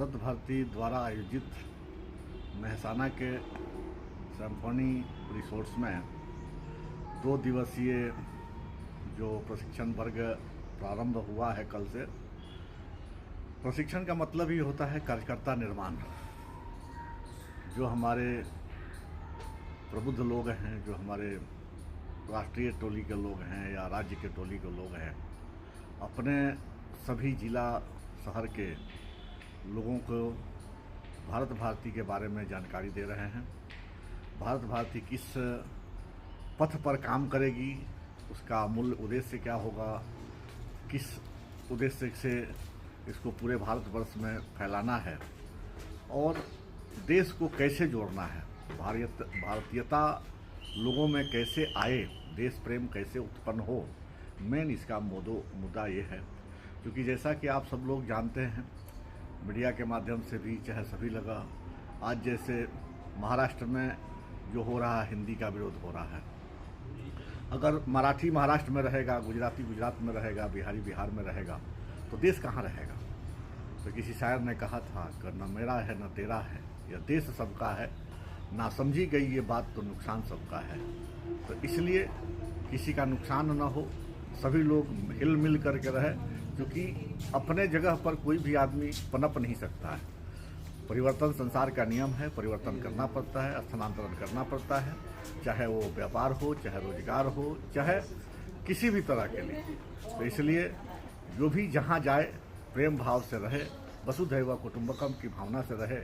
भारत भारती द्वारा आयोजित मेहसाना के सिम्फनी रिसोर्ट्स में 2 दिवसीय जो प्रशिक्षण वर्ग प्रारंभ हुआ है कल से। प्रशिक्षण का मतलब ही होता है कार्यकर्ता निर्माण। जो हमारे प्रबुद्ध लोग हैं, जो हमारे राष्ट्रीय टोली के लोग हैं या राज्य के टोली के लोग हैं, अपने सभी जिला शहर के लोगों को भारत भारती के बारे में जानकारी दे रहे हैं। भारत भारती किस पथ पर काम करेगी, उसका मूल उद्देश्य क्या होगा, किस उद्देश्य से इसको पूरे भारतवर्ष में फैलाना है और देश को कैसे जोड़ना है, भारतीयता लोगों में कैसे आए, देश प्रेम कैसे उत्पन्न हो। मेन इसका मुद्दा ये है, क्योंकि जैसा कि आप सब लोग जानते हैं, मीडिया के माध्यम से भी चाहे सभी लगा, आज जैसे महाराष्ट्र में जो हो रहा है, हिंदी का विरोध हो रहा है। अगर मराठी महाराष्ट्र में रहेगा, गुजराती गुजरात में रहेगा, बिहारी बिहार में रहेगा, तो देश कहाँ रहेगा। तो किसी शायर ने कहा था कि न मेरा है न तेरा है, यह देश सबका है, ना समझी गई ये बात तो नुकसान सबका है। तो इसलिए किसी का नुकसान न हो, सभी लोग हिल मिल करके रहे, क्योंकि अपने जगह पर कोई भी आदमी पनप नहीं सकता है। परिवर्तन संसार का नियम है, परिवर्तन करना पड़ता है, स्थानांतरण करना पड़ता है, चाहे वो व्यापार हो, चाहे रोजगार हो, चाहे किसी भी तरह के लिए। तो इसलिए जो भी जहाँ जाए प्रेम भाव से रहे, वसुधैव कुटुंबकम की भावना से रहे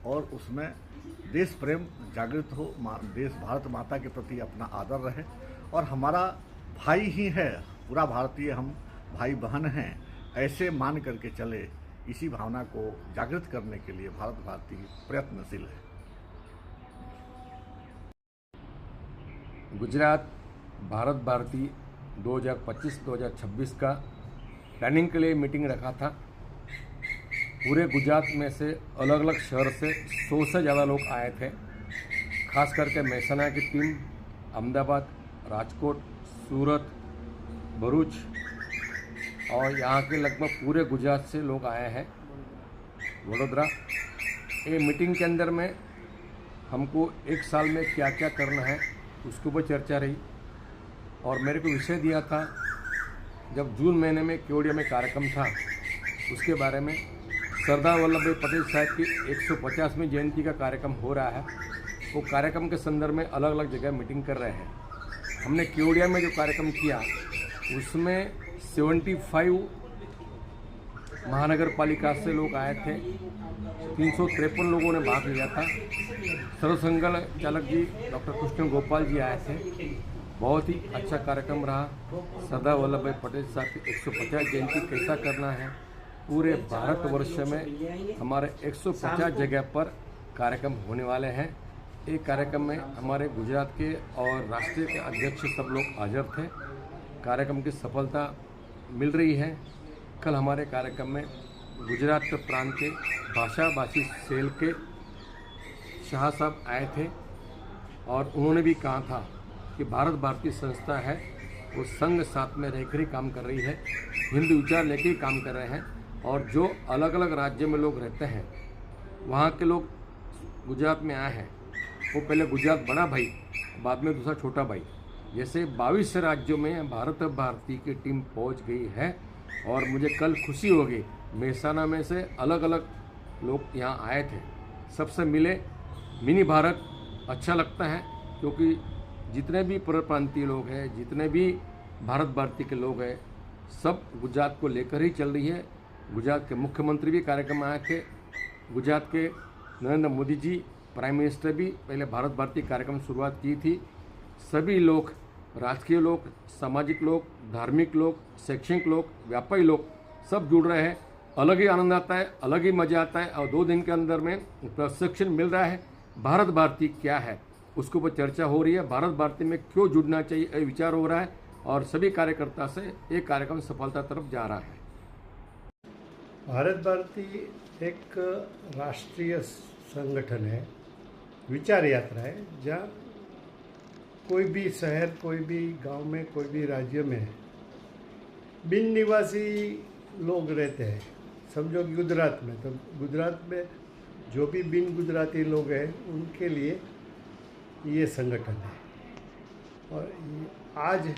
और उसमें देश प्रेम जागृत हो, देश भारत माता के प्रति अपना आदर रहे। और हमारा भाई ही है, पूरा भारतीय हम भाई बहन हैं, ऐसे मान करके चले। इसी भावना को जागृत करने के लिए भारत भारती प्रयत्नशील है। गुजरात भारत भारती 2025-2026 का प्लानिंग के लिए मीटिंग रखा था। पूरे गुजरात में से अलग अलग शहर से 100 से ज़्यादा लोग आए थे। खास करके मेहसाना की टीम, अहमदाबाद, राजकोट, सूरत, भरूच और यहाँ के लगभग पूरे गुजरात से लोग आए हैं, वडोदरा। ये मीटिंग के अंदर में हमको 1 साल में क्या क्या करना है उसके ऊपर चर्चा रही। और मेरे को विषय दिया था, जब जून महीने में केवड़िया में कार्यक्रम था, उसके बारे में सरदार वल्लभ भाई पटेल साहब की 150वीं जयंती का कार्यक्रम हो रहा है। वो कार्यक्रम के संदर्भ में अलग अलग जगह मीटिंग कर रहे हैं। हमने केवड़िया में जो कार्यक्रम किया उसमें 75 महानगर पालिका से लोग आए थे। 353 लोगों ने भाग लिया था। सरसंघ चालक जी डॉक्टर कृष्ण गोपाल जी आए थे। बहुत ही अच्छा कार्यक्रम रहा। सरदार वल्लभ भाई पटेल साहब की 150 जयंती कैसा करना है, पूरे भारतवर्ष में हमारे 150 जगह पर कार्यक्रम होने वाले हैं। एक कार्यक्रम में हमारे गुजरात के और राष्ट्रीय के अध्यक्ष सब लोग हाजिर थे। कार्यक्रम की सफलता मिल रही है। कल हमारे कार्यक्रम में गुजरात के प्रांत के भाषा भाषी सेल के शाह साहब आए थे और उन्होंने भी कहा था कि भारत भारती संस्था है, वो संघ साथ में रहकर ही काम कर रही है, हिंदू विचार लेके ही काम कर रहे हैं। और जो अलग अलग राज्य में लोग रहते हैं, वहाँ के लोग गुजरात में आए हैं, वो पहले गुजरात बड़ा भाई, बाद में दूसरा छोटा भाई, जैसे 22 राज्यों में भारत भारती की टीम पहुंच गई है। और मुझे कल खुशी हो गई, मेहसाना में से अलग अलग लोग यहाँ आए थे, सबसे मिले। मिनी भारत अच्छा लगता है, क्योंकि जितने भी परप्रांतीय लोग हैं, जितने भी भारत भारती के लोग हैं, सब गुजरात को लेकर ही चल रही है। गुजरात के मुख्यमंत्री भी कार्यक्रम में आए थे। गुजरात के नरेंद्र मोदी जी प्राइम मिनिस्टर भी पहले भारत भारती कार्यक्रम शुरुआत की थी। सभी लोग, राजकीय लोग, सामाजिक लोग, धार्मिक लोग, शैक्षणिक लोग, व्यापारी लोग सब जुड़ रहे हैं। अलग ही आनंद आता है, अलग ही मज़ा आता है। और 2 दिन के अंदर में प्रशिक्षण मिल रहा है। भारत भारती क्या है उसके ऊपर चर्चा हो रही है। भारत भारती में क्यों जुड़ना चाहिए, ये विचार हो रहा है। और सभी कार्यकर्ता से एक कार्यक्रम सफलता तरफ जा रहा है। भारत भारती एक राष्ट्रीय संगठन है, विचार यात्रा है, जहाँ कोई भी शहर, कोई भी गांव में, कोई भी राज्य में बिन निवासी लोग रहते हैं, समझो कि गुजरात में, तो गुजरात में जो भी बिन गुजराती लोग हैं उनके लिए ये संगठन है। और आज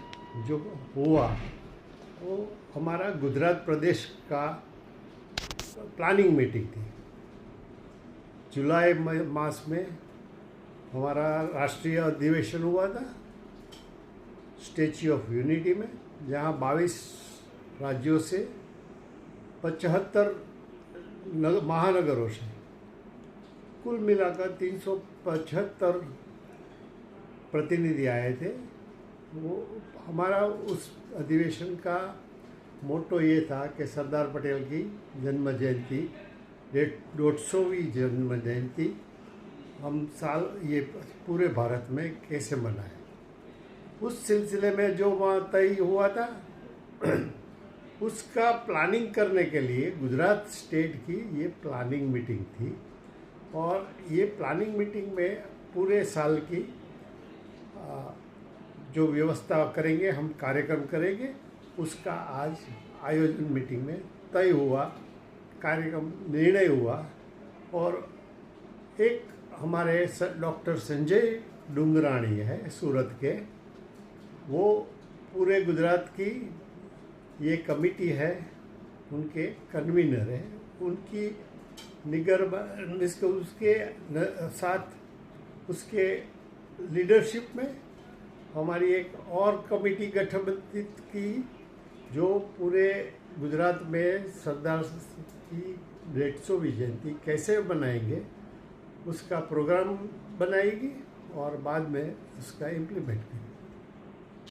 जो हुआ वो हमारा गुजरात प्रदेश का प्लानिंग मीटिंग थी। जुलाई मास में हमारा राष्ट्रीय अधिवेशन हुआ था स्टैच्यू ऑफ यूनिटी में, जहाँ 22 राज्यों से 75 महानगरों से कुल मिलाकर 375 प्रतिनिधि आए थे। वो हमारा उस अधिवेशन का मोटो ये था कि सरदार पटेल की जन्म जयंती 150वीं जन्म जयंती हम साल ये पूरे भारत में कैसे मनाएं। उस सिलसिले में जो वहाँ तय हुआ था उसका प्लानिंग करने के लिए गुजरात स्टेट की ये प्लानिंग मीटिंग थी। और ये प्लानिंग मीटिंग में पूरे साल की जो व्यवस्था करेंगे, हम कार्यक्रम करेंगे, उसका आज आयोजन मीटिंग में तय हुआ, कार्यक्रम निर्णय हुआ। और एक हमारे डॉक्टर संजय डुंगराणी है सूरत के, वो पूरे गुजरात की ये कमेटी है, उनके कन्वीनर है। उनकी निगरानी उसके साथ उसके लीडरशिप में हमारी एक और कमेटी गठबंधित की, जो पूरे गुजरात में सरदार की 150वीं जयंती कैसे मनाएंगे उसका प्रोग्राम बनाएगी और बाद में उसका इम्प्लीमेंट करेगी।